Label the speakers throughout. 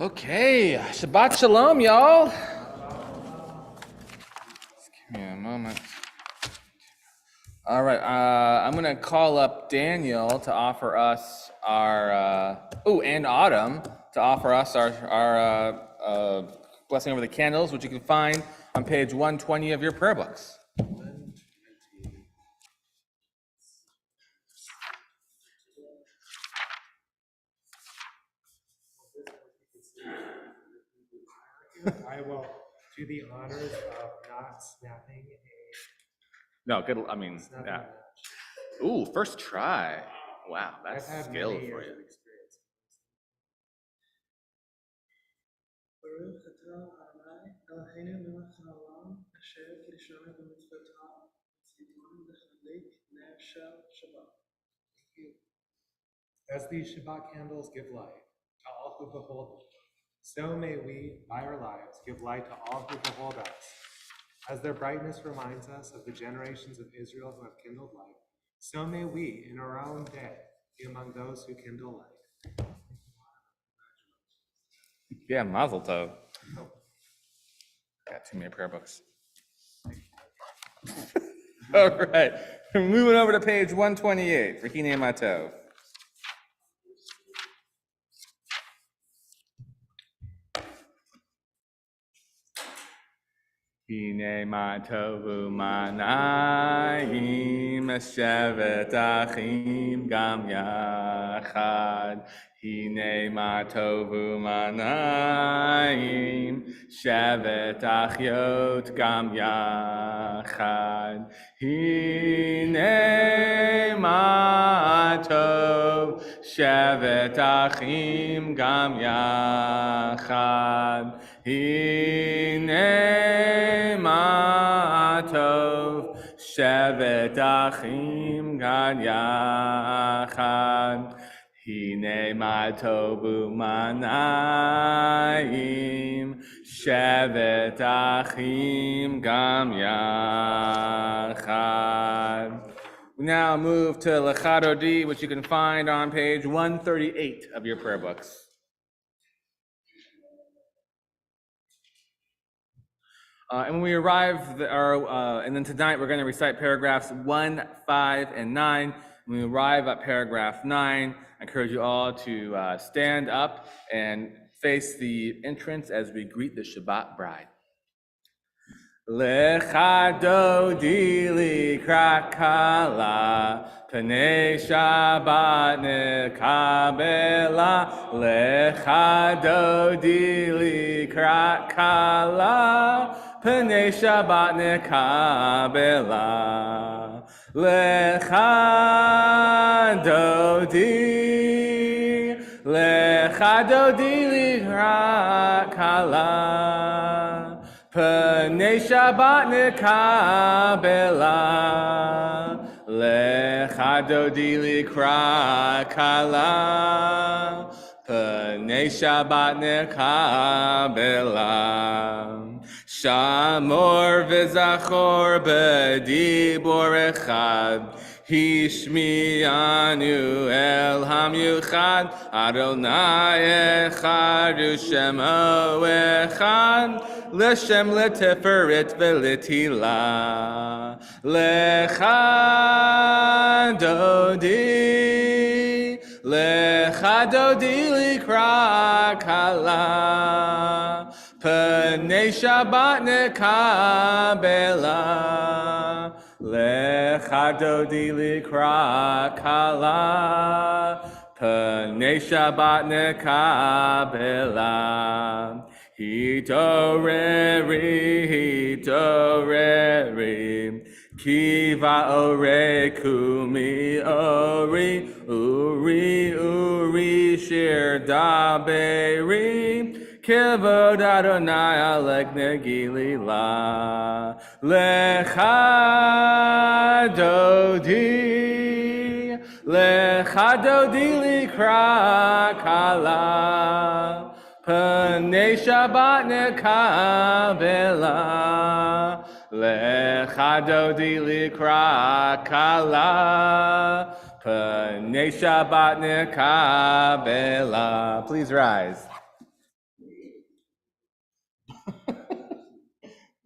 Speaker 1: Okay, Shabbat Shalom, y'all. Just give me a moment. All right, I'm gonna call up Daniel to offer us our, and Autumn to offer us our blessing over the candles, which you can find on page 120 of your prayer books.
Speaker 2: I will do the honors of not snapping
Speaker 1: No, good. I mean, yeah. Ooh, first try. Wow, that's skill for you.
Speaker 2: As these Shabbat candles give light to all who behold them, so may we, by our lives, give light to all who behold us. As their brightness reminds us of the generations of Israel who have kindled light, so may we, in our own day, be among those who kindle light.
Speaker 1: Yeah, Mazel Tov. Got too many prayer books. All right, we're moving over to page 128 for Hinei Matov. Hinei Matovu Manayim Shevet Achim Gam Yachad. Hinei Matovu Manayim Shevet Achiot Gam Yachad. Hinei Matov Shevet Achim Gam Yachad. Hinei Matov Shevet Achim Gam Yachad. Hinei Matovu Manayim Shevet Achim Gam Yachad. We now move to Lechadodi, which you can find on page 138 of your prayer books. And when we arrive, and then tonight we're going to recite paragraphs 1, 5, and 9. When we arrive at paragraph 9, I encourage you all to stand up and face the entrance as we greet the Shabbat bride. Lechadodi likrat kala, Pnei Shabbat nekabela. Lechadodi likrat kala, Pnei Shabbat nekabela. Lechadodi likrat kala, Pnei Shabbat nekabela. Lechadodi likrat kala, Pnei Shabbat nekabela. Shamor v'zachor b'dibor echad, Hishmianu el hamyuchad, Adonai echad u'shemo echad, L'shem l'teferet v'letila. Lechadodi likrat kala, Pnei Shabbat nekabela. Lechadodi likrat kala, Pnei Shabbat nekabela. Hitoreri, Kiva ore kumi ori, uri shir daberi, Kivod Adonai alek negilila. Lechadodi likrat kala, Pnei Shabbat nekabela. Lechadodi likrat kala, Pnei Shabbat nekabela. Please rise.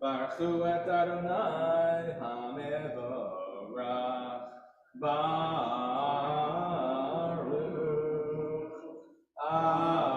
Speaker 1: Baruchu et Adonai HaMevorach. Baruch Adonai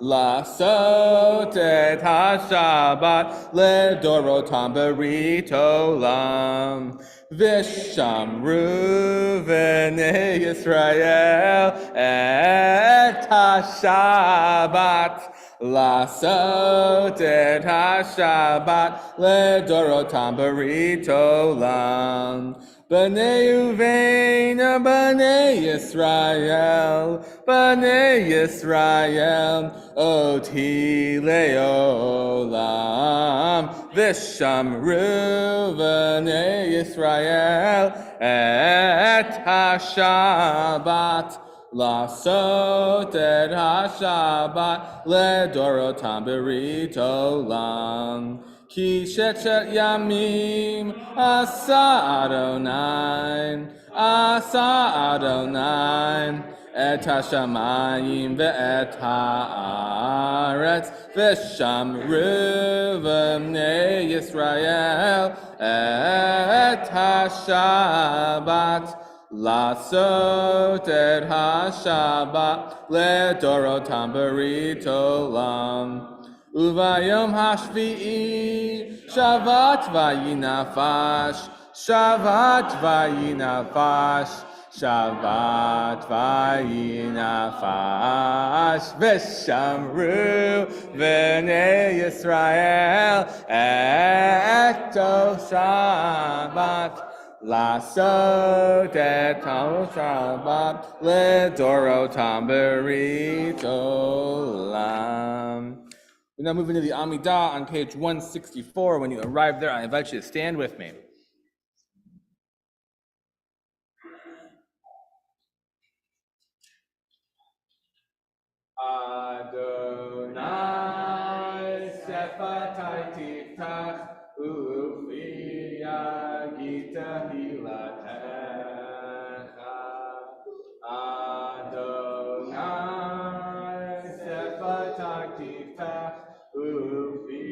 Speaker 1: לעשות את השבת לדורותם ברית עולם. ושמרו בני ישראל את השבת. לעשות את השבת לדורותם ברית עולם. בני ובין בני ישראל אותי לעולם. ושמרו בני ישראל את השבת. לעשות את השבת לדורותם ברית עולם. כי ששת ימים עשה אדוני את השמיים ואת הארץ. ושמרו בני ישראל את השבת. לעשות את השבת לדורותם ברית עולם. וביום השביעי שבת וינפש, שבת וינפש, שבת וינפש. ושמרו בני ישראל את השבת. לעשות את השבת לדורותם ברית עולם. We're now moving to the Amidah on page 164. When you arrive there, I invite you to stand with me. Adonai sefatai tiftach ufi yagita hilatecha. Adonai sefatai tiftach ufi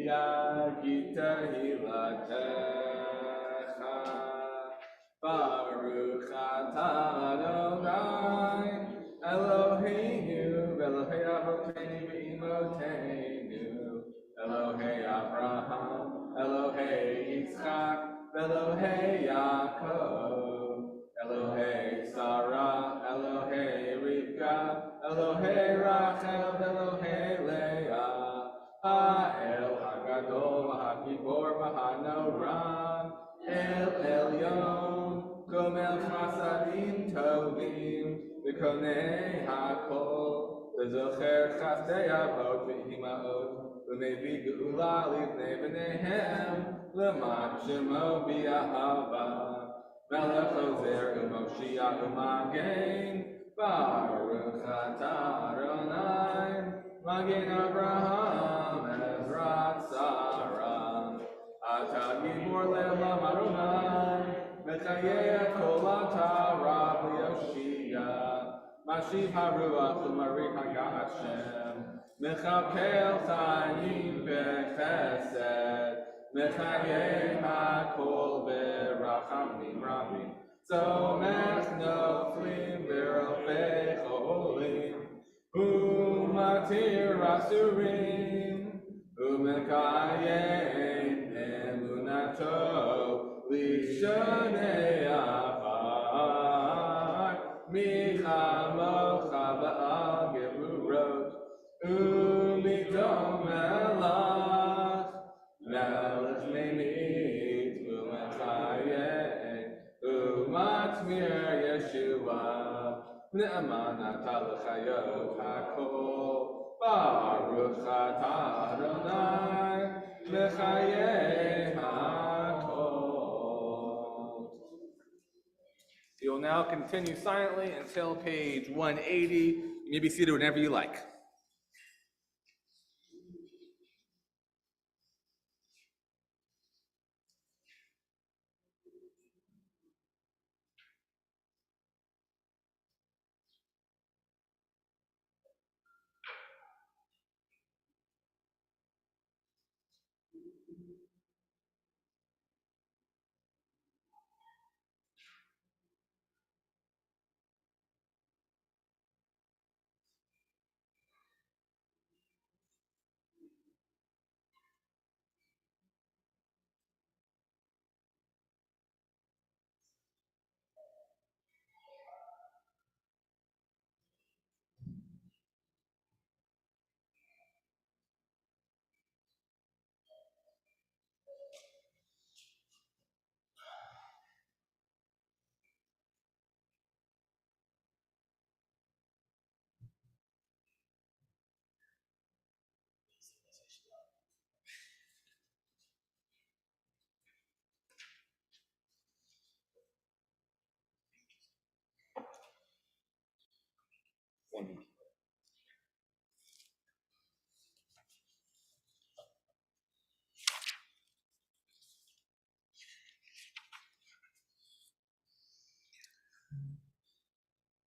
Speaker 1: yagita hilatecha. Baruch atah Adonai Eloheinu Elohei Avotenu ve'Imoteinu Elohei Abraham Elohei Yitzchak Elohei Yaakov Elohei Sarah Elohei Rivka Elohei Rachel Elohei Leah Ha'el HaGadol HaGibor HaNorah El Elyon Gomel Chasadim Tovim V'konei HaKol V'zocher Chasdei Avot V'Imaot V'mevii Geula Livnei B'neihem L'man Shemo B'Ahava Melech Ozer U'Moshiach U'Magen Baruch atah Adonai Magen Avraham Ezrat Sarah Atah Gibor Le'olam Adonai Mechayeh et kol ha'tarav li'Yoshia Mashiv haruach u'marich ha'Hashem Mechakel chayim b'chesed Mechayeh ha'kol b'rachamim rabim Tzomech noflim v'rofei cholim U'matir asurim U'mekayem emunato Lishonei Avar Michamocha ba'al gevurot U'midom melach Melech memit U'mechayeh U'matmir Yeshua Ne'eman atah l'chayot hakol Baruch atah Adonai Mechayeh hakol. You'll now continue silently until page 180. You may be seated whenever you like.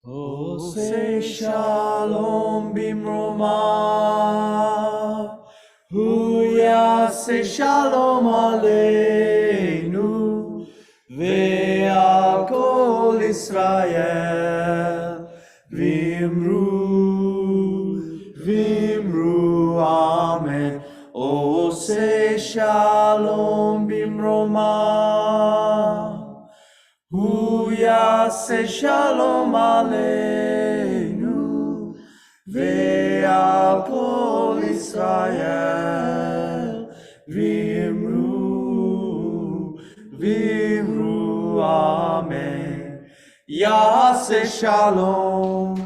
Speaker 3: Ose shalom bimroma, hu yaseh shalom aleinu, ve'al kol Israel, vimru amen. Ose shalom bimroma, hu yaseh shalom aleinu, ve'al kol Israel, vimru amen. Yaseh shalom,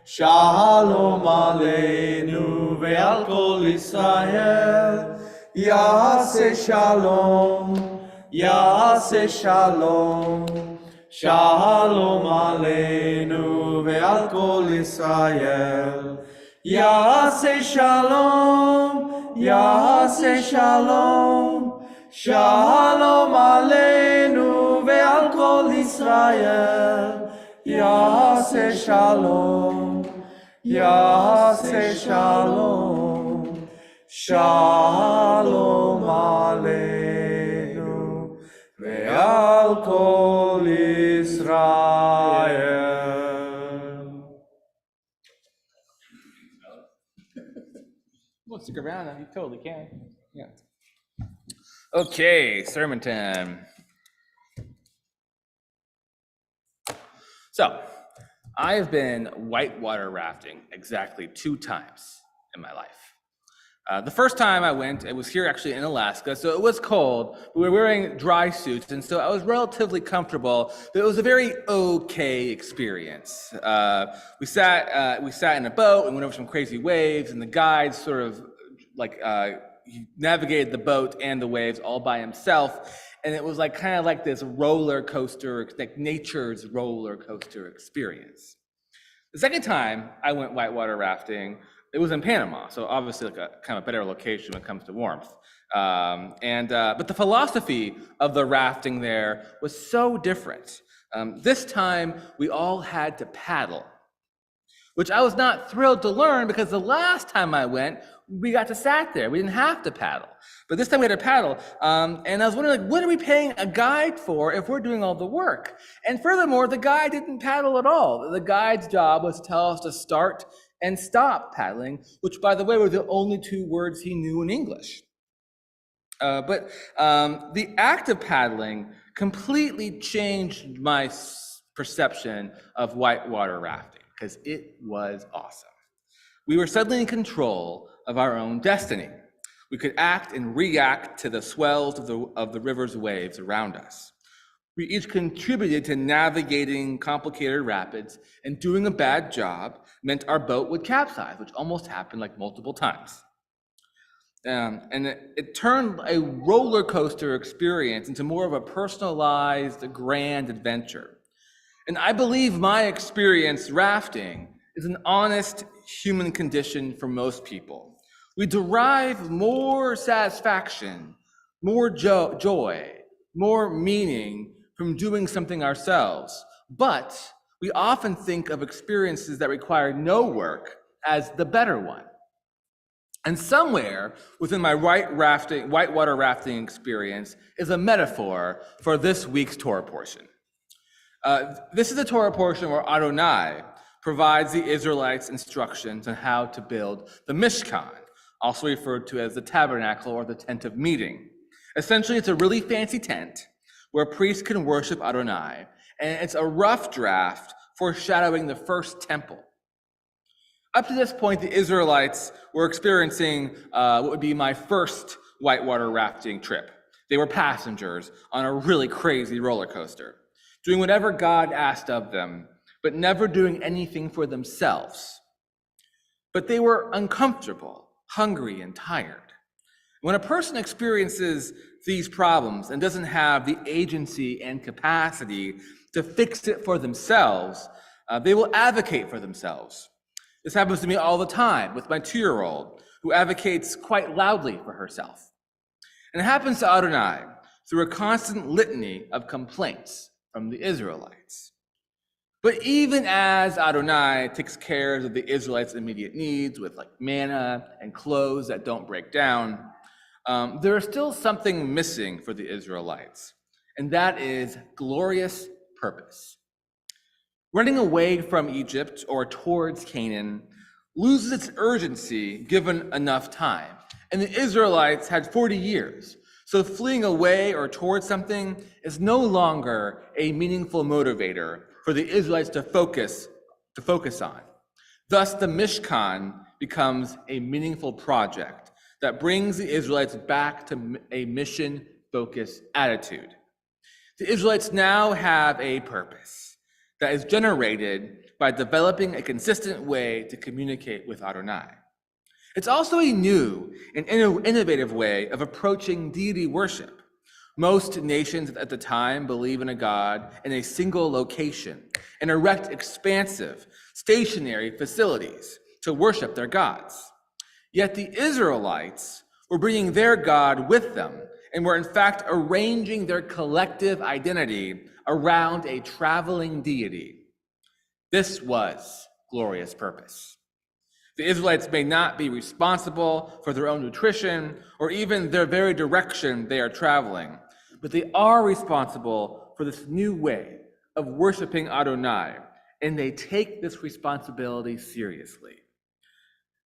Speaker 3: shalom aleinu ve'al kol Israel. Yaseh shalom, shalom aleinu ve'al kol Israel. Yaseh shalom, shalom aleinu ve'al kol Israel. Yaseh shalom, shalom aleinu ve'al kol Israel.
Speaker 1: Well, stick around. You totally can. Yeah. Okay, sermon time. So, I've been whitewater rafting exactly 2 times in my life. The first time I went, it was here actually in Alaska, so it was cold. We were wearing dry suits, and so I was relatively comfortable, but it was a very okay experience. We sat in a boat and went over some crazy waves, and the guide sort of he navigated the boat and the waves all by himself, and it was like kind of like this roller coaster, like nature's roller coaster experience. The second time I went whitewater rafting, it was in Panama, so obviously like a kind of better location when it comes to warmth. But the philosophy of the rafting there was so different. This time we all had to paddle, which I was not thrilled to learn because the last time I went, we got to sat there. We didn't have to paddle. But this time we had to paddle. And I was wondering, what are we paying a guide for if we're doing all the work? And furthermore, the guide didn't paddle at all. The guide's job was to tell us to start and stop paddling, which, by the way, were the only 2 words he knew in English. But the act of paddling completely changed my perception of whitewater rafting because it was awesome. We were suddenly in control of our own destiny. We could act and react to the swells of the river's waves around us. We each contributed to navigating complicated rapids, and doing a bad job meant our boat would capsize, which almost happened like multiple times. And it turned a roller coaster experience into more of a personalized, grand adventure. And I believe my experience rafting is an honest human condition for most people. We derive more satisfaction, more joy, more meaning from doing something ourselves. But we often think of experiences that require no work as the better one. And somewhere within my whitewater rafting experience is a metaphor for this week's Torah portion. This is a Torah portion where Adonai provides the Israelites instructions on how to build the Mishkan, also referred to as the tabernacle or the tent of meeting. Essentially, it's a really fancy tent where priests can worship Adonai, and it's a rough draft foreshadowing the first temple. Up to this point, the Israelites were experiencing what would be my first whitewater rafting trip. They were passengers on a really crazy roller coaster, doing whatever God asked of them, but never doing anything for themselves. But they were uncomfortable, hungry, and tired. When a person experiences these problems and doesn't have the agency and capacity to fix it for themselves, they will advocate for themselves. This happens to me all the time with my 2-year-old, who advocates quite loudly for herself. And it happens to Adonai through a constant litany of complaints, from the Israelites. But even as Adonai takes care of the Israelites' immediate needs with like manna and clothes that don't break down, there is still something missing for the Israelites, and that is glorious purpose. Running away from Egypt or towards Canaan loses its urgency given enough time. And the Israelites had 40 years. So fleeing away or towards something is no longer a meaningful motivator for the Israelites to focus on. Thus, the Mishkan becomes a meaningful project that brings the Israelites back to a mission-focused attitude. The Israelites now have a purpose that is generated by developing a consistent way to communicate with Adonai. It's also a new and innovative way of approaching deity worship. Most nations at the time believe in a God in a single location and erect expansive, stationary facilities to worship their gods. Yet the Israelites were bringing their God with them and were in fact arranging their collective identity around a traveling deity. This was glorious purpose. The Israelites may not be responsible for their own nutrition or even their very direction they are traveling, but they are responsible for this new way of worshiping Adonai, and they take this responsibility seriously.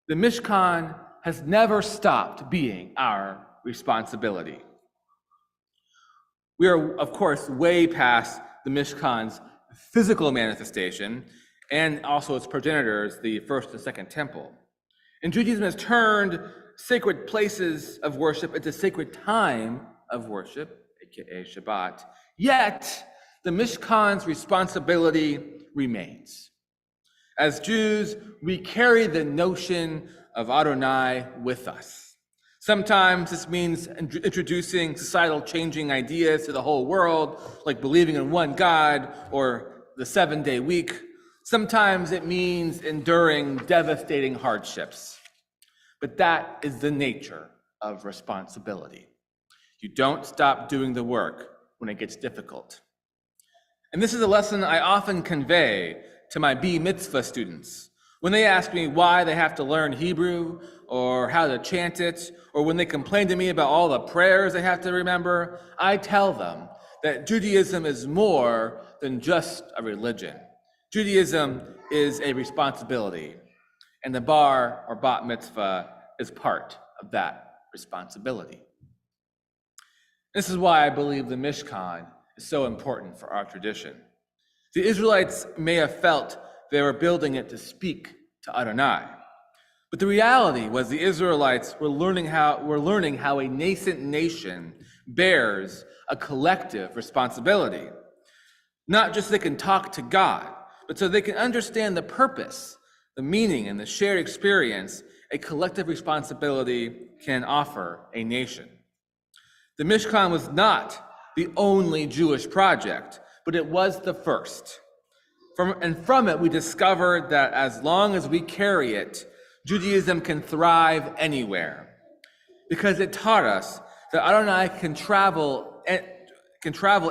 Speaker 1: The Mishkan has never stopped being our responsibility. We are, of course, way past the Mishkan's physical manifestation and also its progenitors, the first and second temple. And Judaism has turned sacred places of worship into sacred time of worship, aka Shabbat. Yet, the Mishkan's responsibility remains. As Jews, we carry the notion of Adonai with us. Sometimes this means introducing societal changing ideas to the whole world, like believing in one God or the 7-day week. Sometimes it means enduring devastating hardships. But that is the nature of responsibility. You don't stop doing the work when it gets difficult. And this is a lesson I often convey to my B mitzvah students. When they ask me why they have to learn Hebrew or how to chant it, or when they complain to me about all the prayers they have to remember, I tell them that Judaism is more than just a religion. Judaism is a responsibility, and the bar or bat mitzvah is part of that responsibility. This is why I believe the Mishkan is so important for our tradition. The Israelites may have felt they were building it to speak to Adonai, but the reality was the Israelites were learning how a nascent nation bears a collective responsibility. Not just so they can talk to God, but so they can understand the purpose, the meaning, and the shared experience a collective responsibility can offer a nation. The Mishkan was not the only Jewish project, but it was the first. From it, we discovered that as long as we carry it, Judaism can thrive anywhere, because it taught us that Adonai can travel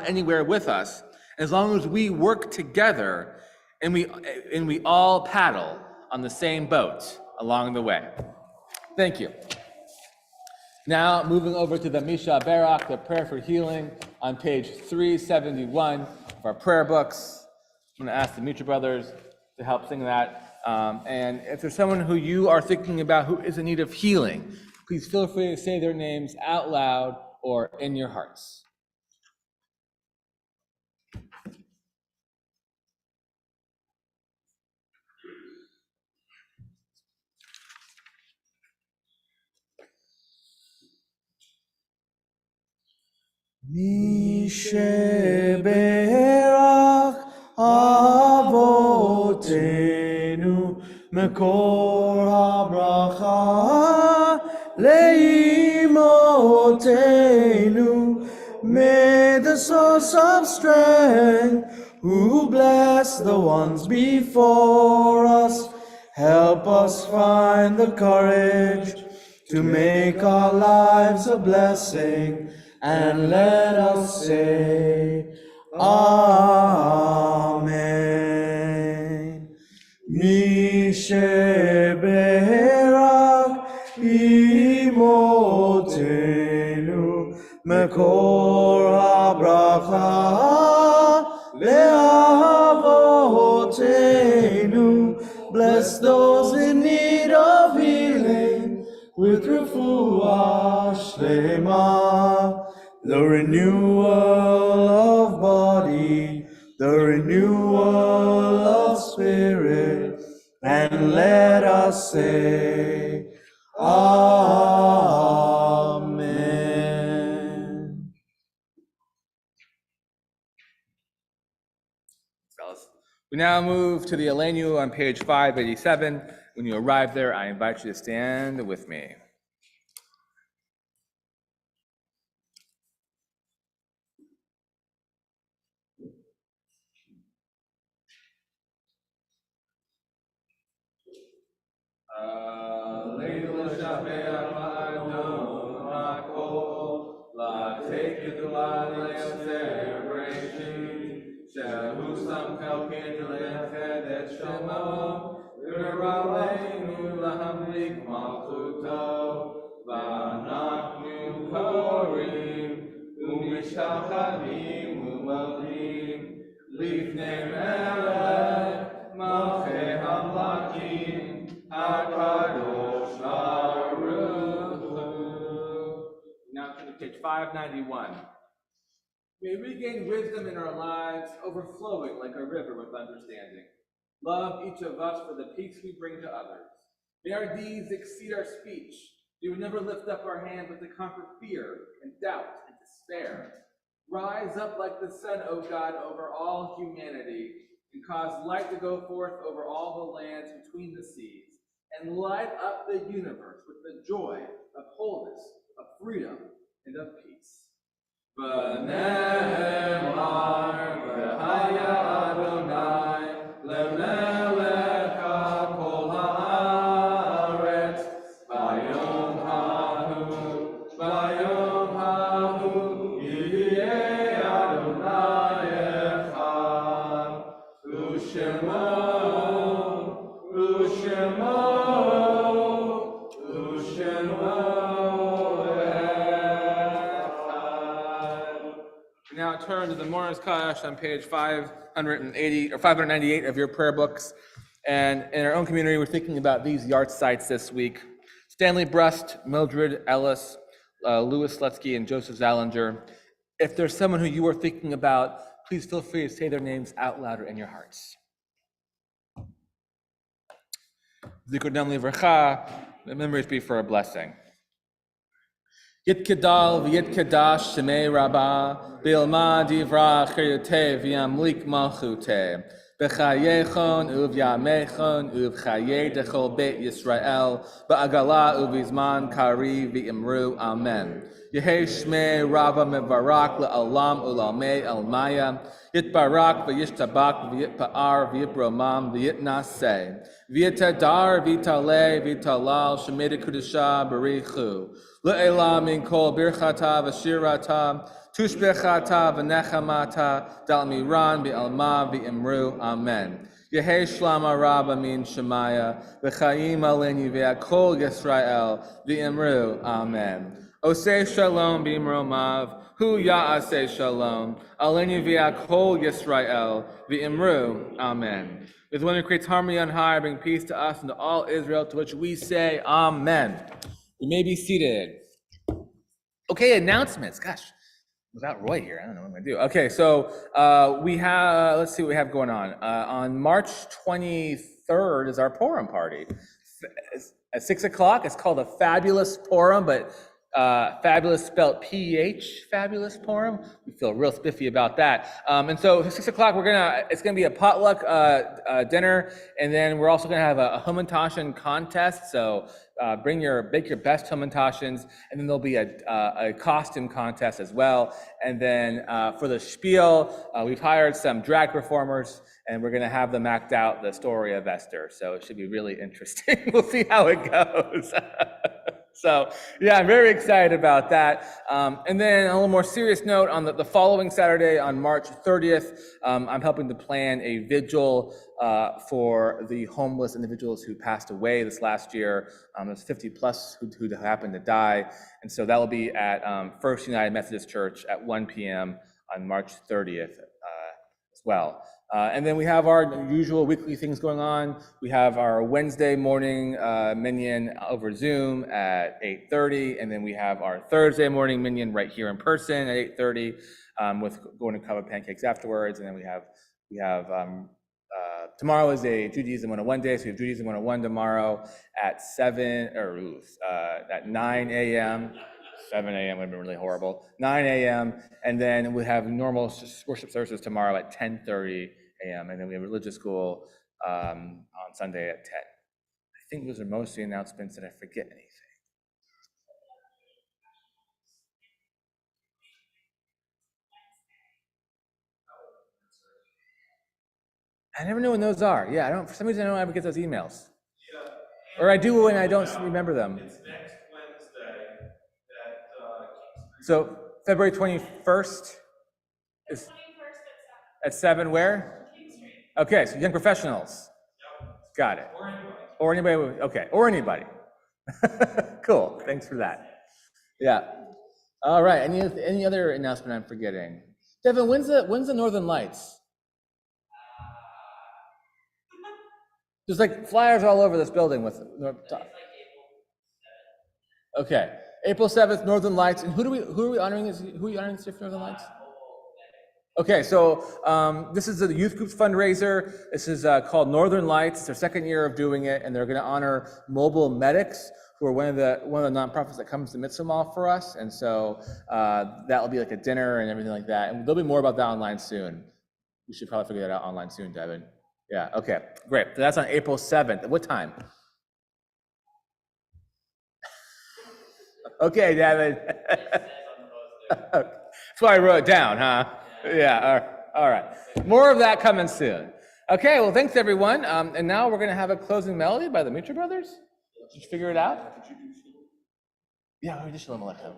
Speaker 1: anywhere with us, as long as we work together and we all paddle on the same boat along the way. Thank you. Now, moving over to the Misha Barak, the prayer for healing, on page 371 of our prayer books. I'm going to ask the Mitra brothers to help sing that. And if there's someone who you are thinking about who is in need of healing, please feel free to say their names out loud or in your hearts.
Speaker 3: Misheberach avotenu mekor habracha leimotenu. May the source of strength, who bless the ones before us, help us find the courage to make our lives a blessing. And let us say, Amen. Mi sheberak imotenu mekor habracha leavotenu. Bless those in need of healing with refuah shlema, the renewal of body, the renewal of spirit, and let us say, Amen.
Speaker 1: We now move to the Elenu on page 587. When you arrive there, I invite you to stand with me. Now to page 591. May we gain wisdom in our lives, overflowing like a river with understanding. Love each of us for the peace we bring to others. May our deeds exceed our speech. May we never lift up our hand but to conquer fear and doubt and despair. Rise up like the sun, O God, over all humanity, and cause light to go forth over all the lands between the seas, and light up the universe with the joy of wholeness, of freedom, and of peace. V'ne'emar v'haya Adonai lemelech kol haaretz v'yom hahu yihyeh Adonai echad u'shemo Now turn to the Morris Kash on page 580 or 598 of your prayer books. And in our own community, we're thinking about these yard sites this week. Stanley Brust, Mildred Ellis, Louis Slutsky, and Joseph Zallinger. If there's someone who you are thinking about, please feel free to say their names out loud or in your hearts. Zikrodam livracha, the memories be for a blessing. Yitkedal v'yitkadash shemei rabbah, b'ilma divrach chayoteh v'yamlik malchuteh, b'chayechon u'v'yamechon u'v'chayei dechol beit Yisrael, ba'agala u'v'zman kari v'imru, amen. Yehei shmei rabbah mevarak le'alam u'lamei almaya, yitbarak v'yishtabak v'yitpa'ar v'yipromam v'yitnaseh, v'yitadar v'yitaleh v'yitalal shemei dekudusha barichu, Le'ela min kol birchata v'shirata, tushbechata v'nechamata, dal miran v'alma v'imru, amen. Yehei shlama rabba min shemaya, v'chayim aleni v'akol Yisrael, v'imru, amen. Oseh shalom b'imromav, hu ya'aseh shalom, aleni v'akol Yisrael, v'imru, amen. With the one who creates harmony on high, bring peace to us and to all Israel, to which we say, amen. You may be seated. Okay, announcements. Gosh, without Roy here, I don't know what I'm gonna do. Okay, so we have, let's see what we have going on. On March 23rd is our Purim party. At 6 o'clock, it's called a Fabulous Purim, but fabulous spelled P-H, Fabulous Purim. We feel real spiffy about that. And so at 6 o'clock, it's gonna be a potluck dinner, and then we're also gonna have a Hamantashen contest. So bake your best Hamantashens, and then there'll be a costume contest as well. And then for the spiel, we've hired some drag performers, and we're gonna have them act out the story of Esther. So it should be really interesting. We'll see how it goes. So yeah, I'm very excited about that. And then on a little more serious note, on the following Saturday, on March 30th, I'm helping to plan a vigil for the homeless individuals who passed away this last year. There's 50 plus who happened to die. And so that will be at First United Methodist Church at 1 p.m. on March 30th as well. And then we have our usual weekly things going on. We have our Wednesday morning minyan over Zoom at 8:30, and then we have our Thursday morning minyan right here in person at 8:30, with going to cover pancakes afterwards. And then we have tomorrow is a Judaism 101 day, so we have Judaism 101 tomorrow at 9 a.m. 7 a.m. would have been really horrible. 9 a.m. And then we have normal worship services tomorrow at 10:30 a.m. And then we have religious school on Sunday at 10. I think those are most of the announcements. Did I forget anything? I never know when those are. Yeah, I don't. For some reason, I don't ever get those emails. Or I do when I don't remember them.
Speaker 3: It's next Wednesday at
Speaker 1: So February 21st is at 7 where? Okay, so young professionals. Got it. Or anybody. Okay, or anybody. Cool. Thanks for that. Yeah. All right. Any other announcement I'm forgetting? Devin, when's the Northern Lights? There's like flyers all over this building with. Okay, April 7th, Northern Lights. And who are we honoring? Who are you honoring this year for Northern Lights? Okay, so this is the youth group's fundraiser. This is called Northern Lights. It's their second year of doing it, and they're going to honor mobile medics, who are one of the nonprofits that comes to Mitzvah Mall for us. And so that will be like a dinner and everything like that. And there'll be more about that online soon. We should probably figure that out online soon, Devin. Yeah. Okay. Great. So that's on April 7th. At what time? Okay, Devin. That's why I wrote it down, huh? Yeah. All right. More of that coming soon. Okay. Well, thanks everyone. And now we're gonna have a closing melody by the Mitra Brothers. Did you figure it out? Yeah, we just Shalom Aleichem.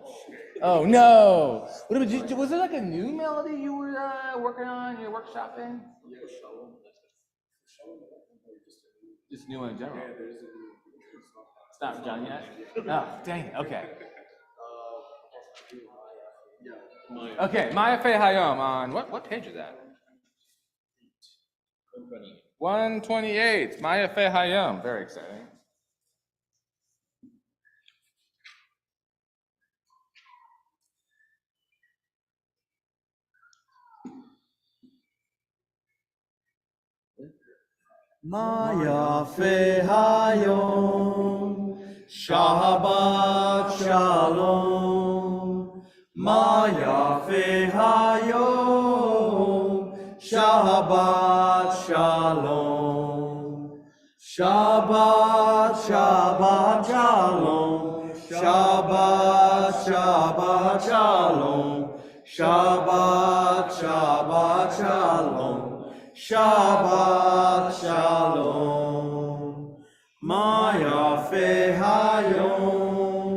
Speaker 1: Oh no! Was it like a new melody you were working on? You're workshopping? Just new one in general. It's not done yet. Oh, dang it. Okay. Okay, Maya Fe Hayom on what page is that? 128. Maya Fe Hayom. Very exciting.
Speaker 3: Maya Fe Hayom, Shabbat Shalom. Maya Fe Hayom, Shabbat Shalom. Shabbat Shabbat Shalom. Shabbat Shabbat Shalom. Shabbat Shabbat Shalom. Shabbat Shalom, Maya Fe Hayom.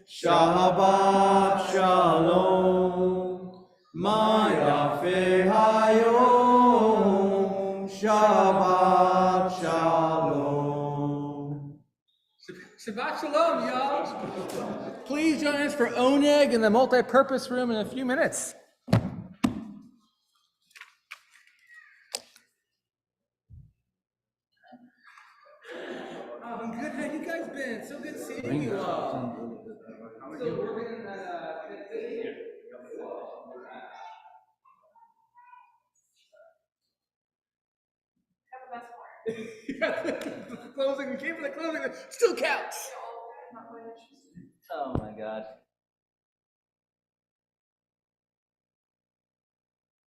Speaker 3: Shabbat Shalom, Maya Fe Hayom. Shabbat Shalom.
Speaker 1: Shabbat Shalom, y'all. Please join us for Oneg in the multi-purpose room in a few minutes. I'm good, man. You guys been so good seeing you all. So we're working on the closing. We came for the closing. It still counts.
Speaker 4: Oh my God.